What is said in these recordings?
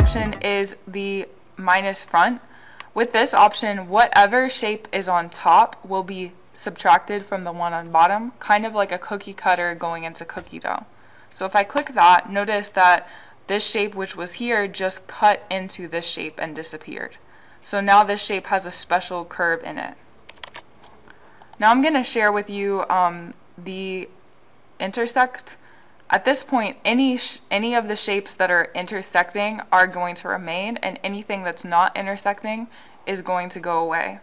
option is the minus front. With this option, whatever shape is on top will be subtracted from the one on bottom, kind of like a cookie cutter going into cookie dough. So if I click that, notice that this shape which was here just cut into this shape and disappeared. So now this shape has a special curve in it. Now I'm going to share with you the intersect. At this point, any of the shapes that are intersecting are going to remain, and anything that's not intersecting is going to go away.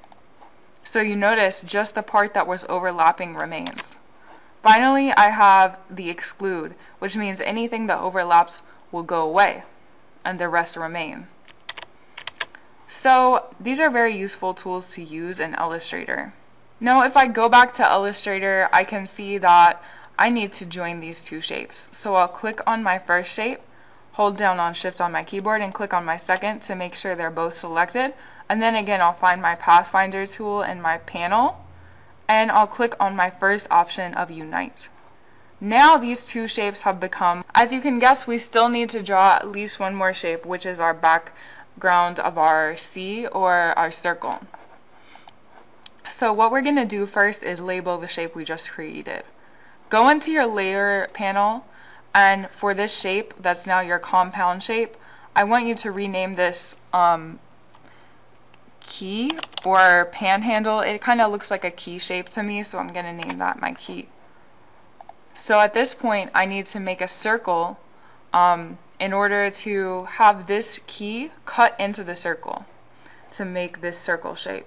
So you notice just the part that was overlapping remains. Finally, I have the exclude, which means anything that overlaps will go away, and the rest remain. So these are very useful tools to use in Illustrator. Now if I go back to Illustrator, I can see that I need to join these two shapes. So I'll click on my first shape, hold down on Shift on my keyboard, and click on my second to make sure they're both selected. And then again, I'll find my Pathfinder tool in my panel, and I'll click on my first option of Unite. Now these two shapes have become, as you can guess, we still need to draw at least one more shape, which is our background of our C or our circle. So what we're going to do first is label the shape we just created. Go into your layer panel, and for this shape that's now your compound shape, I want you to rename this key or panhandle. It kind of looks like a key shape to me, so I'm going to name that my key. So at this point I need to make a circle in order to have this key cut into the circle to make this circle shape.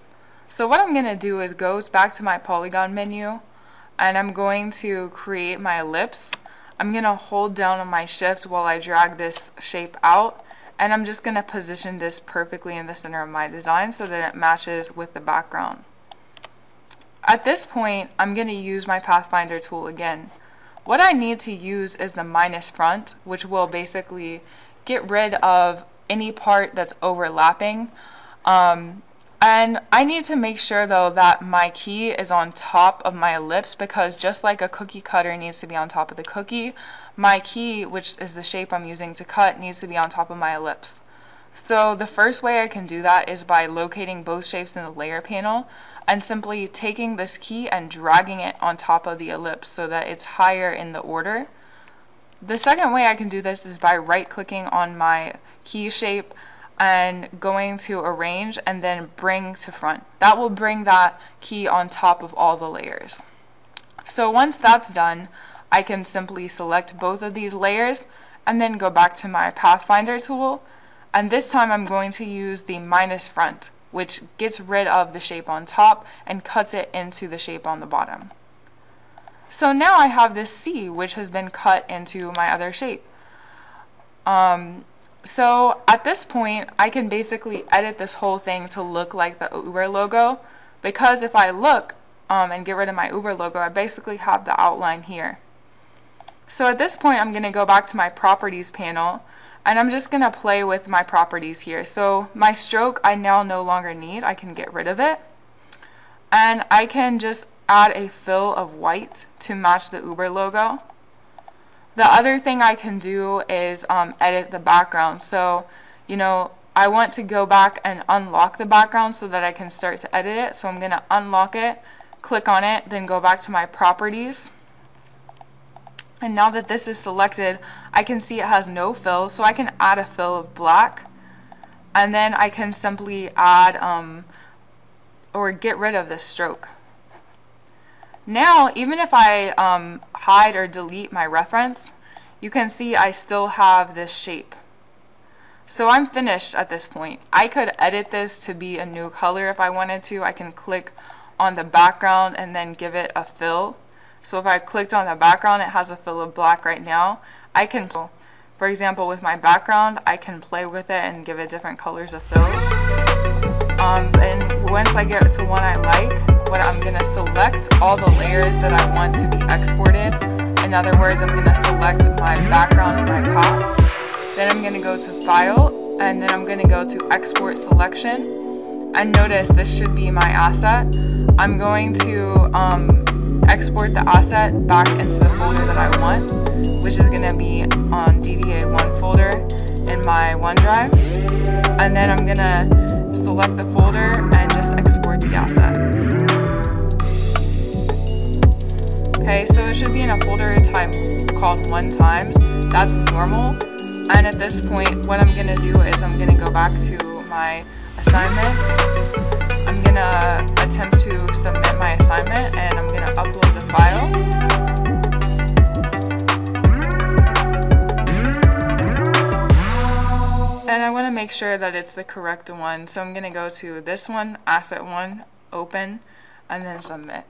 So what I'm going to do is go back to my polygon menu, and I'm going to create my ellipse. I'm going to hold down on my shift while I drag this shape out, and I'm just going to position this perfectly in the center of my design so that it matches with the background. At this point, I'm going to use my Pathfinder tool again. What I need to use is the minus front, which will basically get rid of any part that's overlapping. And I need to make sure though that my key is on top of my ellipse, because just like a cookie cutter needs to be on top of the cookie, my key, which is the shape I'm using to cut, needs to be on top of my ellipse. So the first way I can do that is by locating both shapes in the layer panel and simply taking this key and dragging it on top of the ellipse so that it's higher in the order. The second way I can do this is by right clicking on my key shape and going to arrange and then bring to front. That will bring that key on top of all the layers. So once that's done, I can simply select both of these layers and then go back to my Pathfinder tool, and this time I'm going to use the minus front, which gets rid of the shape on top and cuts it into the shape on the bottom. So now I have this C, which has been cut into my other shape. So at this point, I can basically edit this whole thing to look like the Uber logo, because if I look and get rid of my Uber logo, I basically have the outline here. So at this point, I'm going to go back to my properties panel, and I'm just going to play with my properties here. So my stroke I now no longer need. I can get rid of it. And I can just add a fill of white to match the Uber logo. The other thing I can do is edit the background. So, you know, I want to go back and unlock the background so that I can start to edit it. So I'm going to unlock it, click on it, then go back to my properties. And now that this is selected, I can see it has no fill, so I can add a fill of black. And then I can simply add or get rid of this stroke. Now, even if I hide or delete my reference, you can see I still have this shape. So I'm finished at this point. I could edit this to be a new color if I wanted to. I can click on the background and then give it a fill. So if I clicked on the background, it has a fill of black right now. I can, for example, with my background, I can play with it and give it different colors of fills. And once I get to one I like, what I'm going to select all the layers that I want to be exported. In other words, I'm going to select my background and my path. Then I'm going to go to File, and then I'm going to go to Export Selection. And notice this should be my asset. I'm going to export the asset back into the folder that I want, which is going to be on DDA1 folder. in my OneDrive, and then I'm gonna select the folder and just export the asset. Okay, so it should be in a folder type called 1x. That's normal. And at this point, what I'm gonna do is I'm gonna go back to my assignment. I'm gonna attempt to submit my assignment, and I'm gonna upload the file. And I want to make sure that it's the correct one, so I'm going to go to this one, Asset 1, Open, and then Submit.